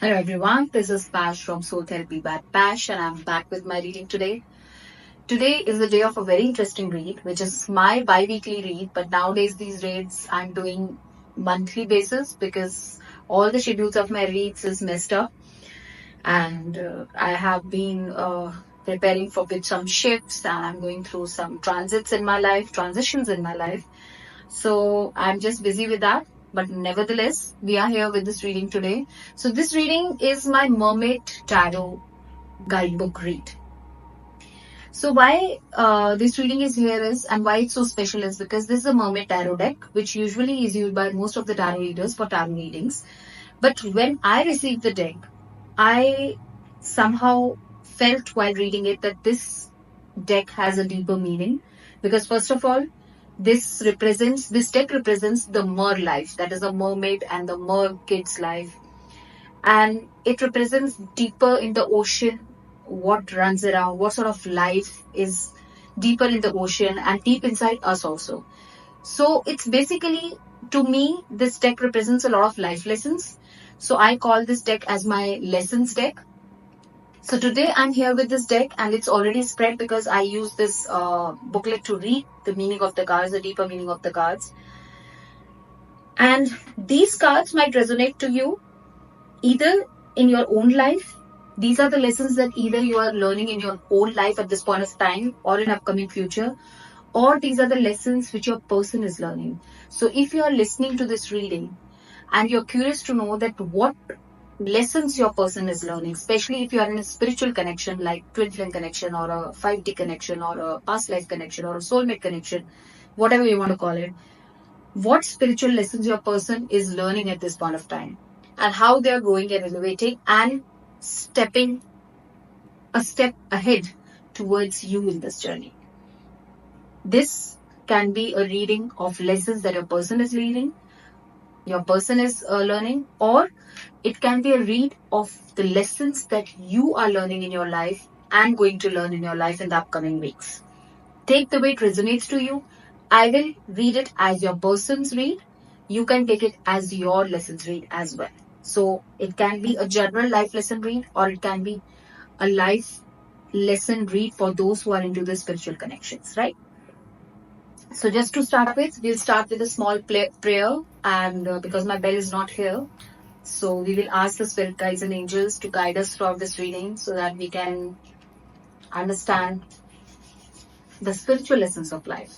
Hello everyone, this is Pash from Soul Therapy by Pash and I'm back with my reading today. Today is the day of a very interesting read, which is my bi-weekly read, but nowadays these reads I'm doing monthly basis because all the schedules of my reads is messed up and I have been preparing for with some shifts and I'm going through some transitions in my life. So I'm just busy with that. But nevertheless, we are here with this reading today. So this reading is my Mermaid Tarot guidebook read. So why this reading is here is and why it's so special is because this is a Mermaid Tarot deck, which usually is used by most of the tarot readers for tarot readings. But when I received the deck, I somehow felt while reading it that this deck has a deeper meaning because first of all this deck represents the mer life, that is a mermaid and the mer kid's life, and it represents deeper in the ocean, what runs around, what sort of life is deeper in the ocean and deep inside us also. So it's basically, to me, this deck represents a lot of life lessons. So I call this deck as my lessons deck. So today I'm here with this deck and it's already spread because I use this booklet to read the meaning of the cards, the deeper meaning of the cards. And these cards might resonate to you either in your own life. These are the lessons that either you are learning in your own life at this point of time or in upcoming future, or these are the lessons which your person is learning. So if you are listening to this reading and you're curious to know that what lessons your person is learning, especially if you are in a spiritual connection like twin flame connection or a 5D connection or a past life connection or a soulmate connection, whatever you want to call it, what spiritual lessons your person is learning at this point of time and how they are growing and elevating and stepping a step ahead towards you in this journey. This can be a reading of lessons that your person is learning, or it can be a read of the lessons that you are learning in your life and going to learn in your life in the upcoming weeks. Take the way it resonates to you. I will read it as your person's read. You can take it as your lessons read as well. So it can be a general life lesson read or it can be a life lesson read for those who are into the spiritual connections, right? So just to start with, we'll start with a small prayer and because my bell is not here, so we will ask the spirit guides and angels to guide us throughout this reading so that we can understand the spiritual lessons of life,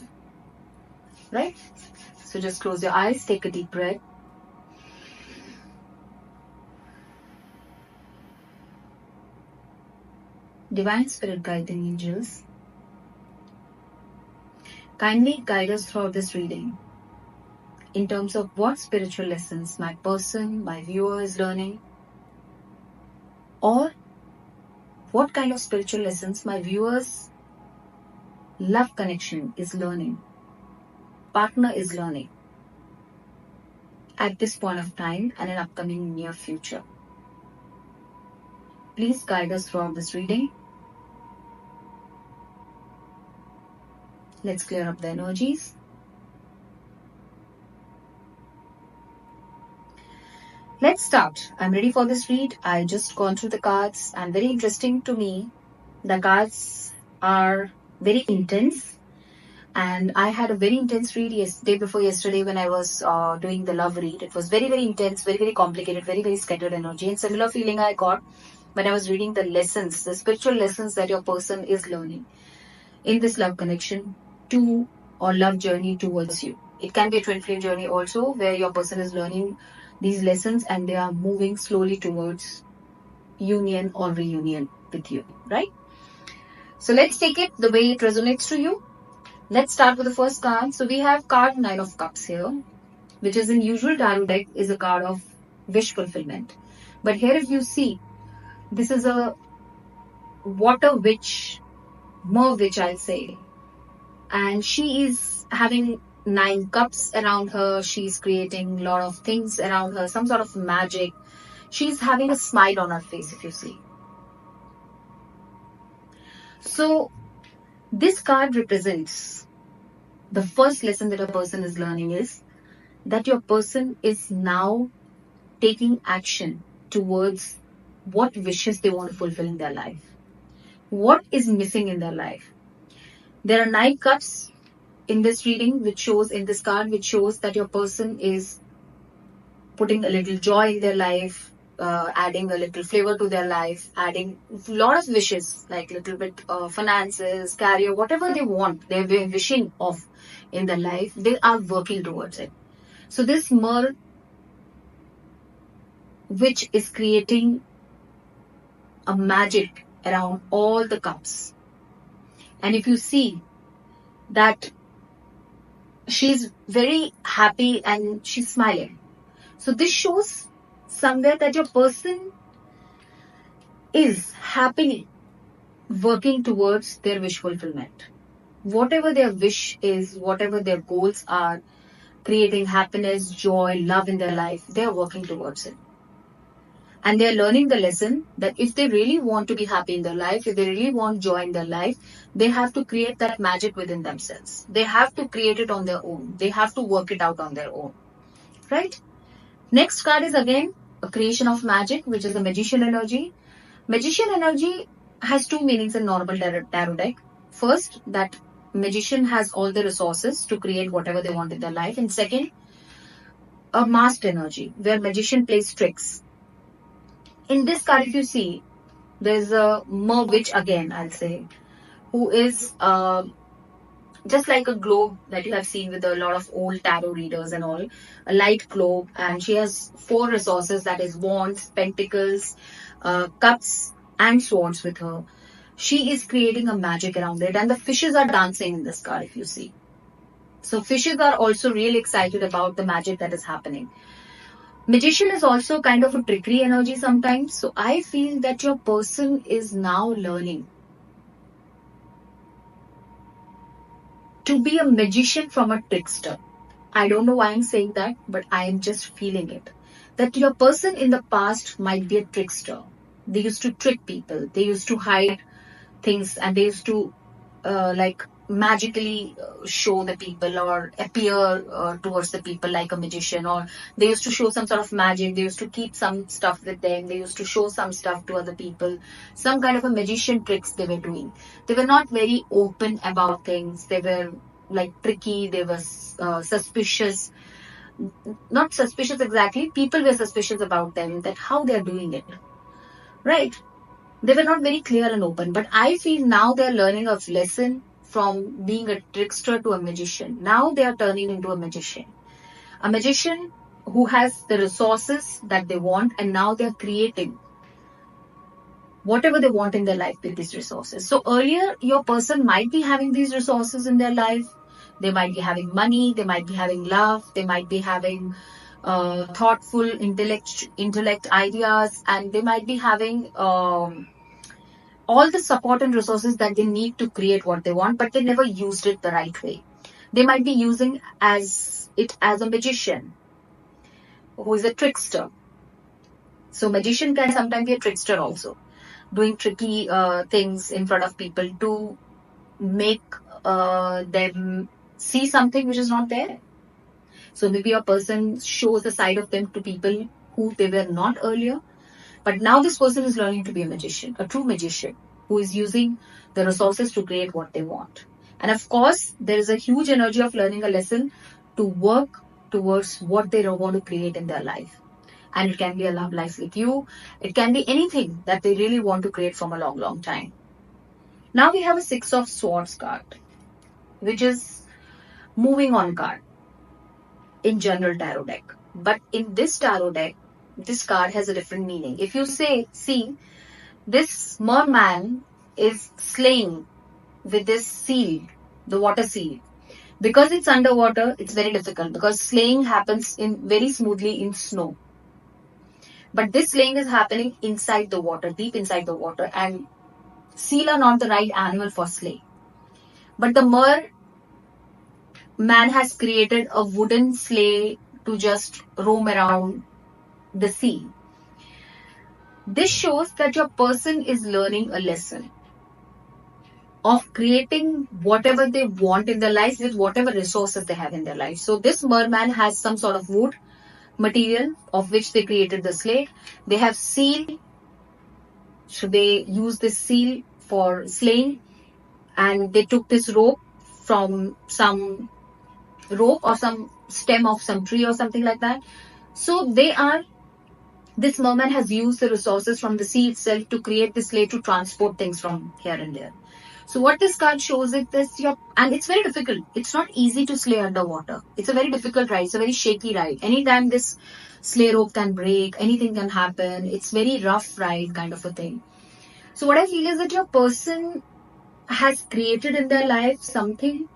right? So just close your eyes, take a deep breath. Divine Spirit guiding angels, kindly guide us throughout this reading in terms of what spiritual lessons my person, my viewer is learning, or what kind of spiritual lessons my viewer's love connection is learning, partner is learning at this point of time and in upcoming near future. Please guide us throughout this reading. Let's clear up the energies. Let's start. I'm ready for this read. I just gone through the cards and very interesting to me. The cards are very intense and I had a very intense read day before yesterday when I was doing the love read. It was very, very intense, very, very complicated, very, very scattered energy, and similar feeling I got when I was reading the lessons, the spiritual lessons that your person is learning in this love connection to or love journey towards you. It can be a twin flame journey also where your person is learning these lessons and they are moving slowly towards union or reunion with you, right? So let's take it the way it resonates to you. Let's start with the first card. So we have card 9 of Cups here, which is in usual tarot deck is a card of wish fulfillment. But here if you see, this is a water witch, mer witch I'll say. And she is having 9 cups around her. She's creating a lot of things around her, some sort of magic. She's having a smile on her face if you see. So this card represents the first lesson that a person is learning is that your person is now taking action towards what wishes they want to fulfill in their life. What is missing in their life? There are 9 cups in this reading, which shows in this card, which shows that your person is putting a little joy in their life, adding a little flavor to their life, adding a lot of wishes, like little bit finances, career, whatever they want, they're wishing of in their life, they are working towards it. So this mer, which is creating a magic around all the cups. And if you see that she's very happy and she's smiling. So this shows somewhere that your person is happily working towards their wish fulfillment. Whatever their wish is, whatever their goals are, creating happiness, joy, love in their life, they are working towards it. And they're learning the lesson that if they really want to be happy in their life, if they really want joy in their life, they have to create that magic within themselves. They have to create it on their own. They have to work it out on their own. Right? Next card is again a creation of magic, which is the magician energy. Magician energy has 2 meanings in normal tarot deck. First, that magician has all the resources to create whatever they want in their life. And second, a masked energy, where magician plays tricks. In this card, if you see, there's a mer witch again, I'll say, who is just like a globe that you have seen with a lot of old tarot readers and all, a light globe, and she has 4 resources, that is wands, pentacles, cups and swords with her. She is creating a magic around it, and the fishes are dancing in this card if you see. So fishes are also really excited about the magic that is happening. Magician is also kind of a trickery energy sometimes. So I feel that your person is now learning to be a magician from a trickster. I don't know why I'm saying that, but I am just feeling it. That your person in the past might be a trickster. They used to trick people. They used to hide things, and they used to like magically show the people or appear towards the people like a magician, or they used to show some sort of magic. They used to keep some stuff with them. They used to show some stuff to other people, some kind of a magician tricks they were doing. They were not very open about things. They were like tricky. They were suspicious. Not suspicious exactly. People were suspicious about them, that how they are doing it. Right? They were not very clear and open. But I feel now they are learning a lesson from being a trickster to a magician. Now they are turning into a magician. A magician who has the resources that they want, and now they are creating whatever they want in their life with these resources. So earlier, your person might be having these resources in their life. They might be having money. They might be having love. They might be having thoughtful intellect ideas, and they might be having all the support and resources that they need to create what they want, but they never used it the right way. They might be using it as a magician who is a trickster. So magician can sometimes be a trickster also, doing tricky things in front of people to make them see something which is not there. So maybe a person shows a side of them to people who they were not earlier. But now this person is learning to be a magician, a true magician, who is using the resources to create what they want. And of course, there is a huge energy of learning a lesson to work towards what they want to create in their life. And it can be a love life with you. It can be anything that they really want to create from a long, long time. Now we have a 6 of Swords card, which is moving on card in general tarot deck. But in this tarot deck, this card has a different meaning. If you see, this merman is slaying with this seal, the water seal. Because it's underwater, it's very difficult, because slaying happens very smoothly in snow. But this slaying is happening inside the water, deep inside the water, and seal are not the right animal for slay. But the man has created a wooden sleigh to just roam around the sea. This shows that your person is learning a lesson of creating whatever they want in their life with whatever resources they have in their life. So this merman has some sort of wood material of which they created the slate. They have seal, so they use this seal for slaying, and they took this rope from some rope or some stem of some tree or something like that. So this merman has used the resources from the sea itself to create this slate to transport things from here and there. So what this card shows is this, and it's very difficult. It's not easy to slay underwater. It's a very difficult ride. It's a very shaky ride. Anytime this sleigh rope can break, anything can happen. It's very rough ride kind of a thing. So what I feel is that your person has created in their life something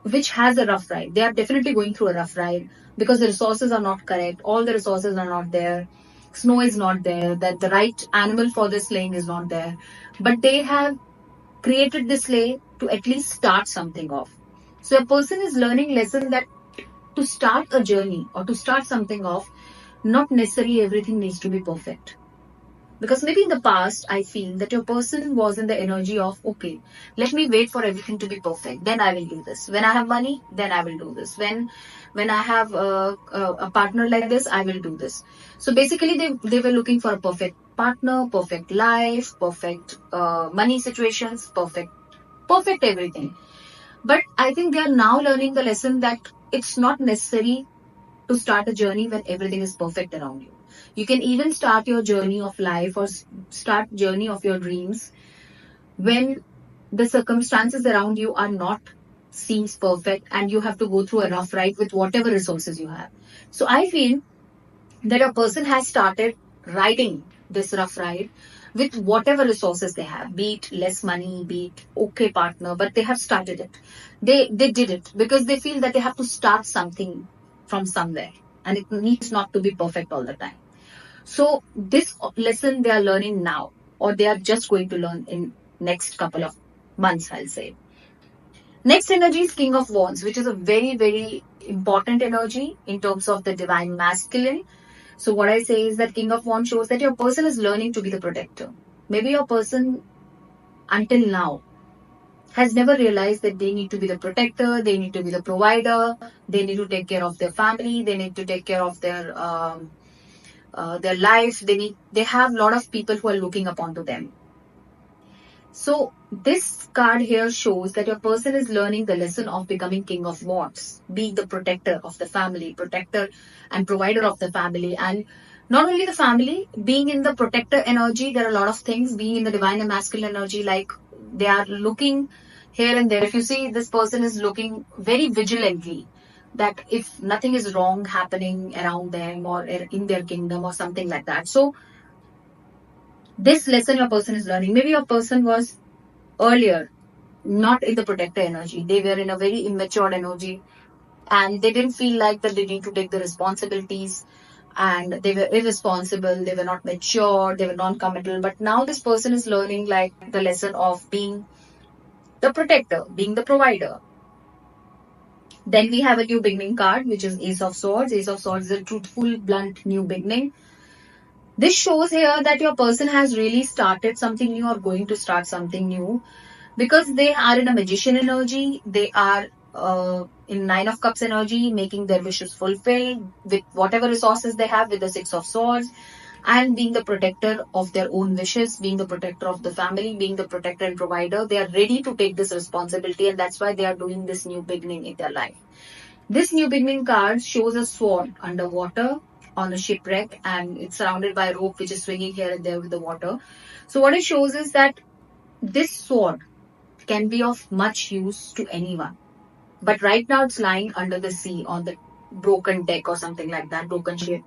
which has a rough ride. They are definitely going through a rough ride because the resources are not correct. All the resources are not there. Snow is not there. That the right animal for this slaying is not there. But they have created this sleigh to at least start something off. So a person is learning lesson that to start a journey or to start something off, not necessarily everything needs to be perfect. Because maybe in the past, I feel that your person was in the energy of, okay, let me wait for everything to be perfect. Then I will do this. When I have money, then I will do this. When I have a partner like this, I will do this. So basically, they were looking for a perfect partner, perfect life, perfect money situations, perfect everything. But I think they are now learning the lesson that it's not necessary to start a journey when everything is perfect around you. You can even start your journey of life or start journey of your dreams when the circumstances around you are not seems perfect and you have to go through a rough ride with whatever resources you have. So I feel that a person has started riding this rough ride with whatever resources they have, be it less money, be it okay partner, but they have started it. They did it because they feel that they have to start something from somewhere and it needs not to be perfect all the time. So this lesson they are learning now, or they are just going to learn in next couple of months, I'll say. Next energy is King of Wands, which is a very, very important energy in terms of the divine masculine. So what I say is that King of Wands shows that your person is learning to be the protector. Maybe your person until now has never realized that they need to be the protector, they need to be the provider, they need to take care of their family, they need to take care of their life. They have a lot of people who are looking upon to them. So this card here shows that your person is learning the lesson of becoming King of Wands, being the protector of the family, protector and provider of the family. And not only the family, being in the protector energy, there are a lot of things, being in the divine and masculine energy, like they are looking here and there. If you see, this person is looking very vigilantly that if nothing is wrong happening around them or in their kingdom or something like that. So this lesson your person is learning. Maybe your person was earlier not in the protector energy. They were in a very immature energy and they didn't feel like that they need to take the responsibilities, and they were irresponsible, they were not mature, they were non-committal. But now this person is learning like the lesson of being the protector, being the provider. Then we have a new beginning card, which is Ace of Swords. Ace of Swords is a truthful, blunt, new beginning. This shows here that your person has really started something new or going to start something new because they are in a magician energy. They are in Nine of Cups energy, making their wishes fulfilled with whatever resources they have with the Six of Swords, and being the protector of their own wishes, being the protector of the family, being the protector and provider. They are ready to take this responsibility, and that's why they are doing this new beginning in their life. This new beginning card shows a sword underwater on a shipwreck, and it's surrounded by a rope which is swinging here and there with the water. So what it shows is that this sword can be of much use to anyone. But right now it's lying under the sea on the broken deck or something like that, broken ship.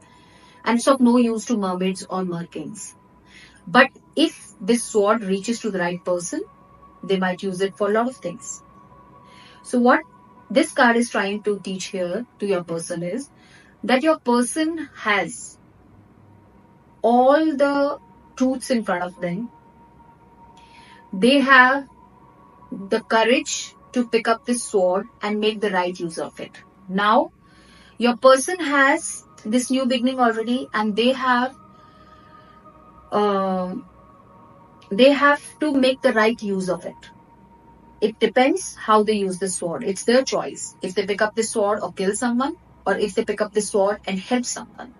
And it's of no use to mermaids or merkings. But if this sword reaches to the right person, they might use it for a lot of things. So what this card is trying to teach here to your person is that your person has all the truths in front of them. They have the courage to pick up this sword and make the right use of it. Now, your person has this new beginning already, and they have to make the right use of it. It depends how they use the sword. It's their choice. If they pick up the sword or kill someone, or if they pick up the sword and help someone.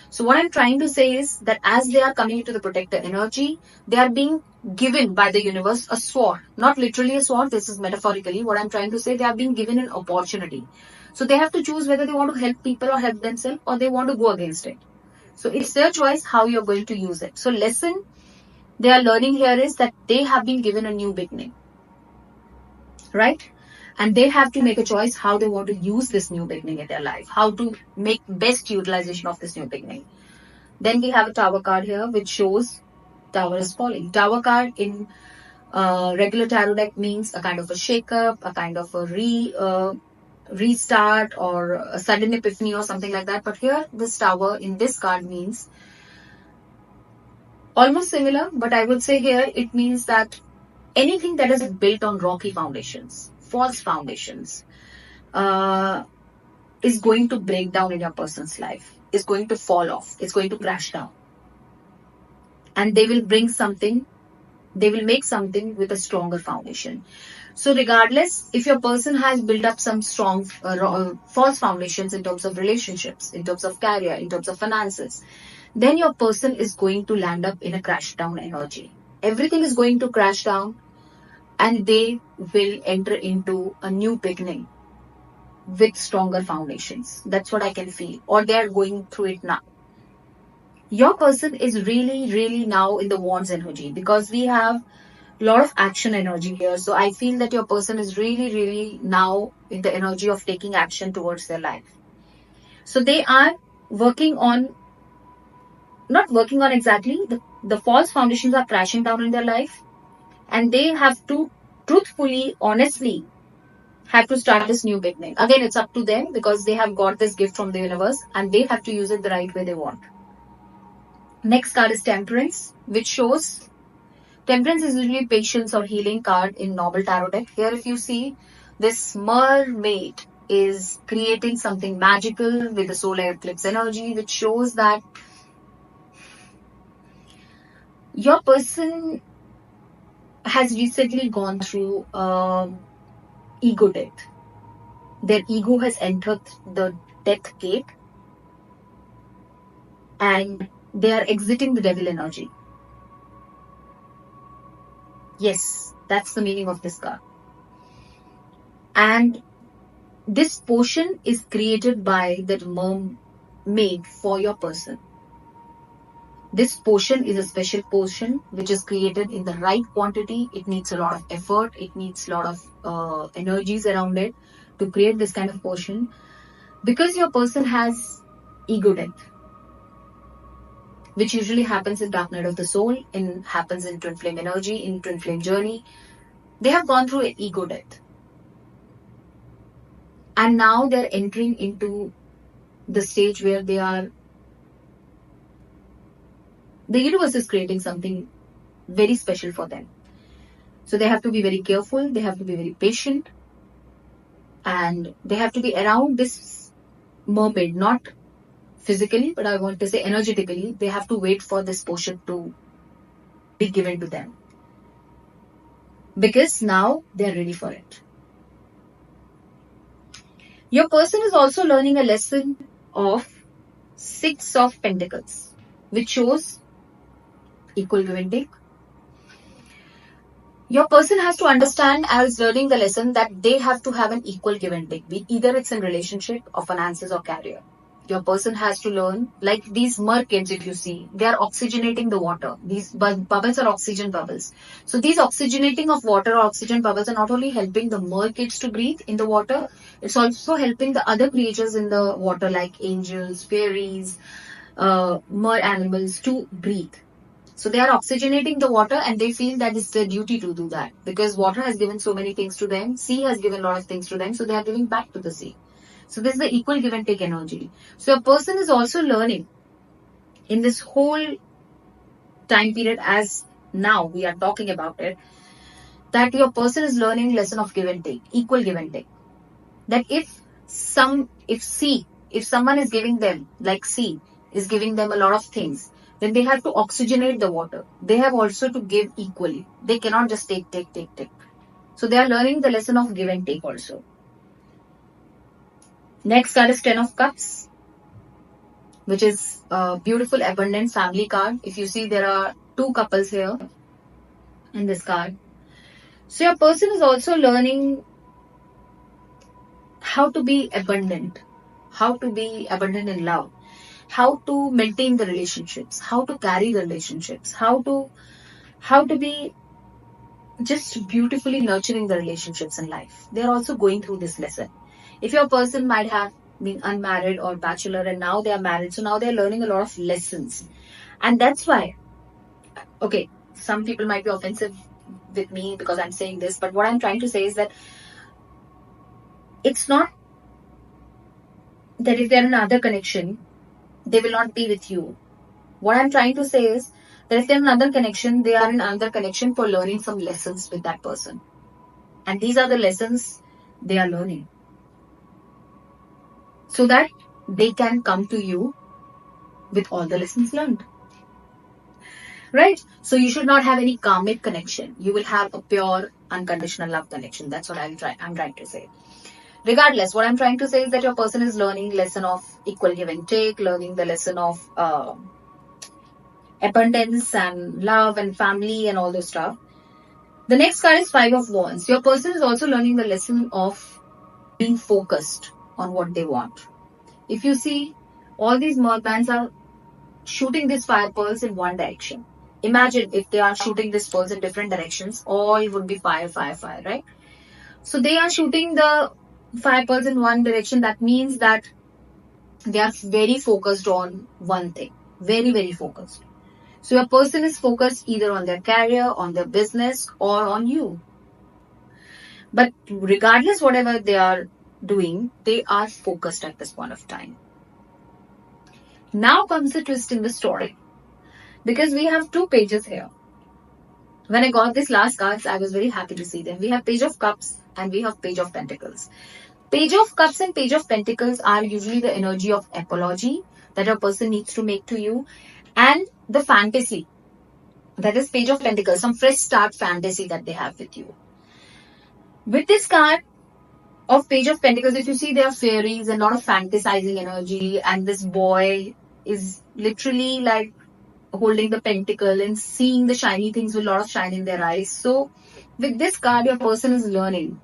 So what I'm trying to say is that as they are coming into the protector energy, they are being given by the universe a sword. Not literally a sword, this is metaphorically. What I'm trying to say, they are being given an opportunity. So they have to choose whether they want to help people or help themselves, or they want to go against it. So it's their choice how you're going to use it. So lesson they are learning here is that they have been given a new beginning, right? And they have to make a choice how they want to use this new beginning in their life, how to make best utilization of this new beginning. Then we have a tower card here, which shows tower is falling. Tower card in regular tarot deck means a kind of a shake-up, a kind of a restart, or a sudden epiphany or something like that. But here, this tower in this card means almost similar, but I would say here it means that anything that is built on rocky foundations, false foundations, is going to break down in your person's life, is going to fall off, it's going to crash down. And they will bring something, they will make something with a stronger foundation. So regardless, if your person has built up some strong false foundations in terms of relationships, in terms of career, in terms of finances, then your person is going to land up in a crash down energy. Everything is going to crash down and they will enter into a new beginning with stronger foundations. That's what I can feel. Or they are going through it now. Your person is really, really now in the wands energy, because we have a lot of action energy here. So I feel that your person is really, really now in the energy of taking action towards their life. So they are working on, not working on exactly, the false foundations are crashing down in their life, and they have to truthfully, honestly, have to start this new beginning. Again, it's up to them because they have got this gift from the universe and they have to use it the right way they want. Next card is Temperance, which shows Temperance is usually patience or healing card in normal tarot deck. Here, if you see, this mermaid is creating something magical with the solar eclipse energy, which shows that your person has recently gone through ego death. Their ego has entered the death gate and they are exiting the devil energy. Yes, that's the meaning of this card. And this potion is created by the mermaid for your person. This potion is a special potion which is created in the right quantity. It needs a lot of effort. It needs a lot of energies around it to create this kind of potion, because your person has ego death, which usually happens in dark night of the soul, and happens in twin flame energy, in twin flame journey. They have gone through an ego death. And now they're entering into the stage where the universe is creating something very special for them. So they have to be very careful, they have to be very patient, and they have to be around this mermaid, not physically, but I want to say energetically. They have to wait for this potion to be given to them, because now they're ready for it. Your person is also learning a lesson of Six of Pentacles, which shows equal give and take. Your person has to understand as learning the lesson that they have to have an equal give and take. Either it's in relationship or finances or career. Your person has to learn, like these mermaids, if you see, they are oxygenating the water. These bubbles are oxygen bubbles. So these oxygenating of water or oxygen bubbles are not only helping the mermaids to breathe in the water, it's also helping the other creatures in the water like angels, fairies, mer animals to breathe. So they are oxygenating the water and they feel that it's their duty to do that, because water has given so many things to them. Sea has given a lot of things to them. So they are giving back to the sea. So this is the equal give and take energy. So a person is also learning in this whole time period, as now we are talking about it, that your person is learning lesson of give and take, equal give and take. That if someone is giving them, like sea is giving them a lot of things, then they have to oxygenate the water. They have also to give equally. They cannot just take. So they are learning the lesson of give and take also. Next card is Ten of Cups, which is a beautiful abundant family card. If you see, there are two couples here in this card. So your person is also learning how to be abundant, in love, how to maintain the relationships, how to carry the relationships, how to be just beautifully nurturing the relationships in life. They are also going through this lesson. If your person might have been unmarried or bachelor and now they are married, so now they are learning a lot of lessons. And that's why, okay, some people might be offensive with me because I'm saying this, but what I'm trying to say is that it's not that if they're in another connection, they will not be with you. What I'm trying to say is that if they're in another connection, they are in another connection for learning some lessons with that person. And these are the lessons they are learning, so that they can come to you with all the lessons learned. Right? So you should not have any karmic connection. You will have a pure, unconditional love connection. That's what I'm trying to say. Regardless, what I'm trying to say is that your person is learning lesson of equal give and take, learning the lesson of abundance and love and family and all those stuff. The next card is Five of Wands. Your person is also learning the lesson of being focused on what they want. If you see, all these mermaids are shooting these fire pearls in one direction. Imagine if they are shooting these pearls in different directions, all would be fire, fire, fire, right? So they are shooting the fire pearls in one direction. That means that they are very focused on one thing. Very, very focused. So a person is focused either on their career, on their business, or on you. But regardless, whatever they are doing, they are focused at this point of time. Now comes the twist in the story. Because we have two pages here. When I got these last cards, I was very happy to see them. We have Page of Cups and we have Page of Pentacles. Page of Cups and Page of Pentacles are usually the energy of apology that a person needs to make to you, and the fantasy, that is Page of Pentacles, some fresh start fantasy that they have with you. With this card of Page of Pentacles, if you see, there are fairies and a lot of fantasizing energy, and this boy is literally like holding the pentacle and seeing the shiny things with a lot of shine in their eyes. So with this card, your person is learning.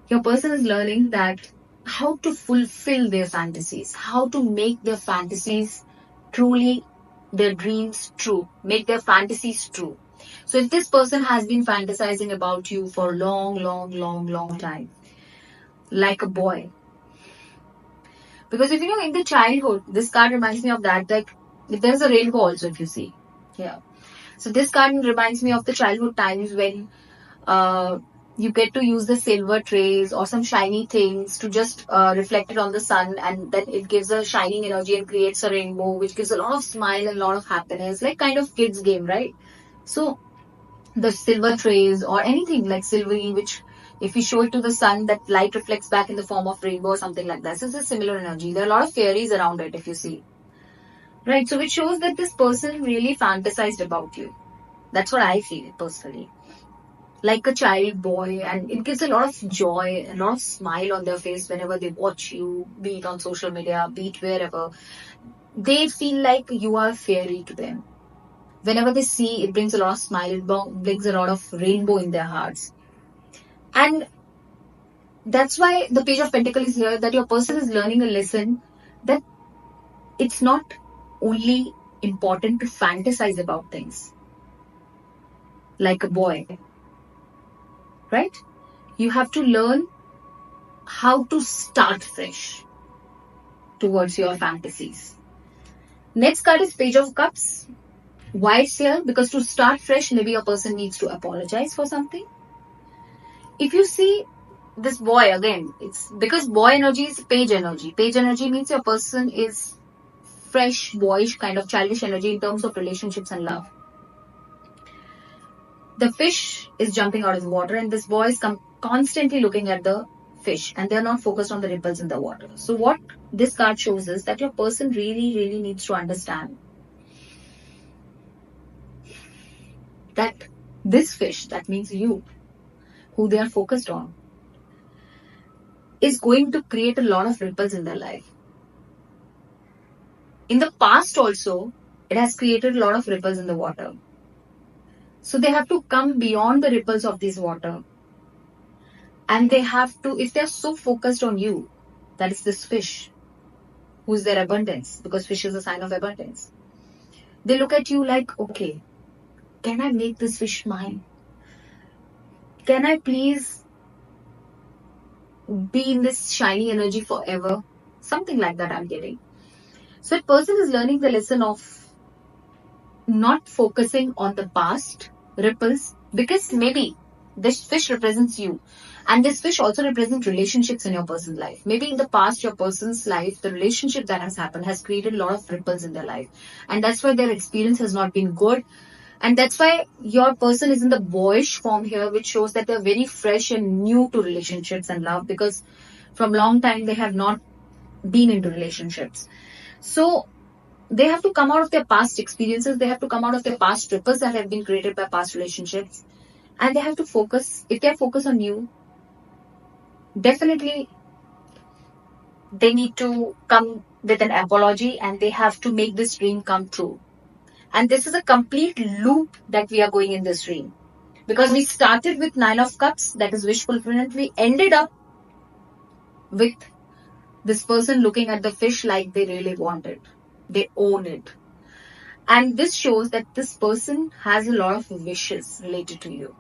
Your person is learning that how to fulfill their fantasies, how to make their fantasies truly, their dreams true, make their fantasies true. So if this person has been fantasizing about you for a long time, like a boy, because if you know in the childhood, this card reminds me of that, like there's a rainbow also if you see. Yeah. So this card reminds me of the childhood times when you get to use the silver trays or some shiny things to just reflect it on the sun, and then it gives a shining energy and creates a rainbow, which gives a lot of smile and a lot of happiness, like kind of kids game, right? So the silver trays or anything like silvery, which if you show it to the sun, that light reflects back in the form of rainbow or something like that. So it's a similar energy. There are a lot of fairies around it if you see. Right, so which shows that this person really fantasized about you. That's what I feel personally. Like a child boy, and it gives a lot of joy, a lot of smile on their face whenever they watch you, be it on social media, be it wherever. They feel like you are fairy to them. Whenever they see, it brings a lot of smile, it brings a lot of rainbow in their hearts. And that's why the Page of Pentacles is here, that your person is learning a lesson that it's not only important to fantasize about things like a boy, right? You have to learn how to start fresh towards your fantasies. Next card is Page of Cups. Why it's here? Because to start fresh, maybe a person needs to apologize for something. If you see this boy again, it's because boy energy is page energy. Page energy means your person is fresh, boyish, kind of childish energy in terms of relationships and love. The fish is jumping out of the water, and this boy is constantly looking at the fish, and they're not focused on the ripples in the water. So what this card shows is that your person really needs to understand that this fish, that means you, who they are focused on, is going to create a lot of ripples in their life. In the past also, it has created a lot of ripples in the water. So they have to come beyond the ripples of this water. And they have to, if they're so focused on you, that is this fish, who's their abundance, because fish is a sign of abundance. They look at you like, okay, can I make this fish mine? Can I please be in this shiny energy forever? Something like that I'm getting. So a person is learning the lesson of not focusing on the past ripples, because maybe this fish represents you, and this fish also represents relationships in your person's life. Maybe in the past, your person's life, the relationship that has happened has created a lot of ripples in their life, and that's why their experience has not been good. And that's why your person is in the boyish form here, which shows that they're very fresh and new to relationships and love, because from long time they have not been into relationships. So they have to come out of their past experiences. They have to come out of their past ripples that have been created by past relationships. And they have to focus. If they are focused on you, definitely they need to come with an apology, and they have to make this dream come true. And this is a complete loop that we are going in this dream. Because we started with Nine of Cups, that is wish fulfillment. We ended up with this person looking at the fish like they really want it. They own it. And this shows that this person has a lot of wishes related to you.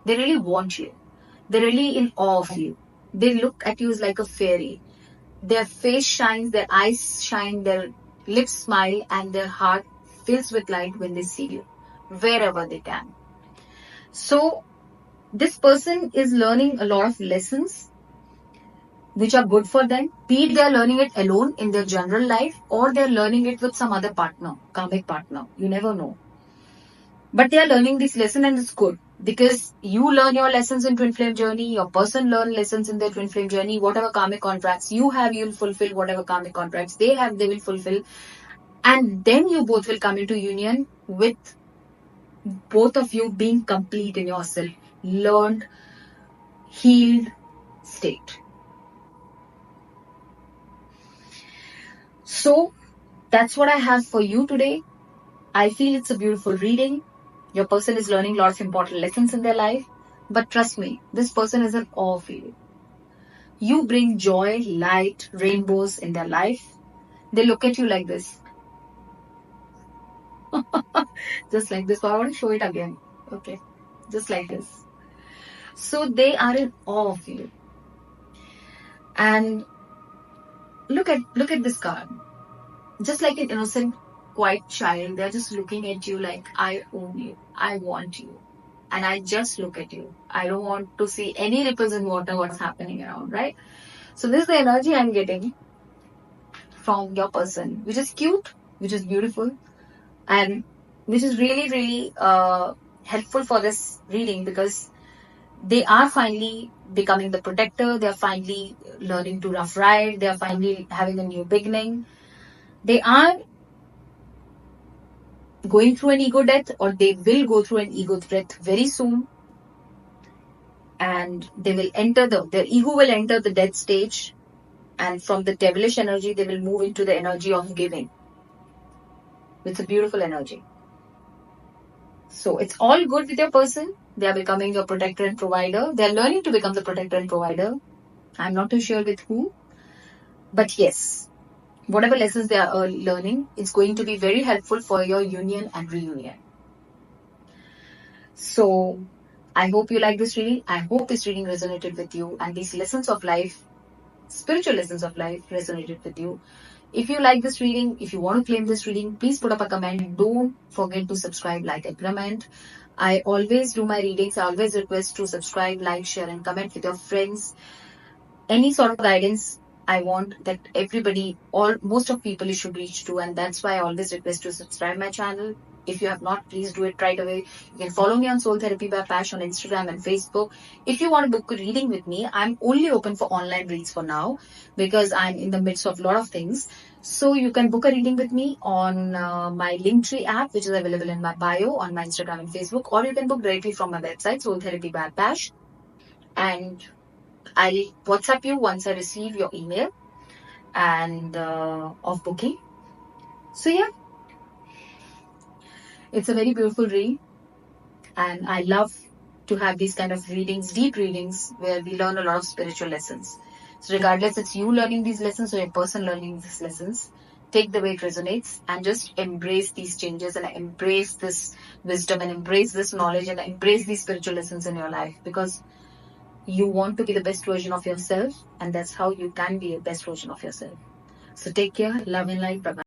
They really want you. They're really in awe of you. They look at you as like a fairy. Their face shines, their eyes shine, their lips smile, and their heart fills with light when they see you, wherever they can. So, this person is learning a lot of lessons which are good for them. Be it they're learning it alone in their general life, or they're learning it with some other partner, karmic partner. You never know. But they are learning this lesson, and it's good, because you learn your lessons in twin flame journey, your person learn lessons in their twin flame journey. Whatever karmic contracts you have, you'll fulfill. Whatever karmic contracts they have, they will fulfill. And then you both will come into union with both of you being complete in yourself, learned, healed state. So that's what I have for you today. I feel it's a beautiful reading. Your person is learning a lot of important lessons in their life. But trust me, this person is in awe of you. You bring joy, light, rainbows in their life. They look at you like this. Just like this. So I want to show it again. Okay. Just like this. So they are in awe of you. And look at this card. Just like an innocent, quiet child, they're just looking at you like, I own you. I want you. And I just look at you. I don't want to see any ripples in water, what's happening around, right? So this is the energy I'm getting from your person, which is cute, which is beautiful, and which is really, really helpful for this reading, because they are finally becoming the protector. They are finally learning to rough ride. They are finally having a new beginning. They are going through an ego death, or they will go through an ego death very soon. And they will enter their ego will enter the death stage. And from the devilish energy, they will move into the energy of giving. It's a beautiful energy. So it's all good with your person. They are becoming your protector and provider. They are learning to become the protector and provider. I'm not too sure with who. But yes, whatever lessons they are learning, it's going to be very helpful for your union and reunion. So I hope you like this reading. I hope this reading resonated with you, and these lessons of life, spiritual lessons of life, resonated with you. If you like this reading, if you want to claim this reading, please put up a comment. Don't forget to subscribe, like, and comment. I always do my readings. I always request to subscribe, like, share, and comment with your friends. Any sort of guidance I want that everybody, most of people should reach to, and that's why I always request to subscribe my channel. If you have not, please do it right away. You can follow me on Soul Therapy by Pash on Instagram and Facebook. If you want to book a reading with me, I'm only open for online reads for now, because I'm in the midst of a lot of things. So you can book a reading with me on my Linktree app, which is available in my bio on my Instagram and Facebook, or you can book directly from my website, Soul Therapy by Pash. And I'll WhatsApp you once I receive your email and of booking. So yeah, it's a very beautiful read, and I love to have these kind of readings, deep readings, where we learn a lot of spiritual lessons. So regardless, it's you learning these lessons or a person learning these lessons, take the way it resonates and just embrace these changes and embrace this wisdom and embrace this knowledge and embrace these spiritual lessons in your life, because you want to be the best version of yourself, and that's how you can be a best version of yourself. So take care, love and light. Bye bye.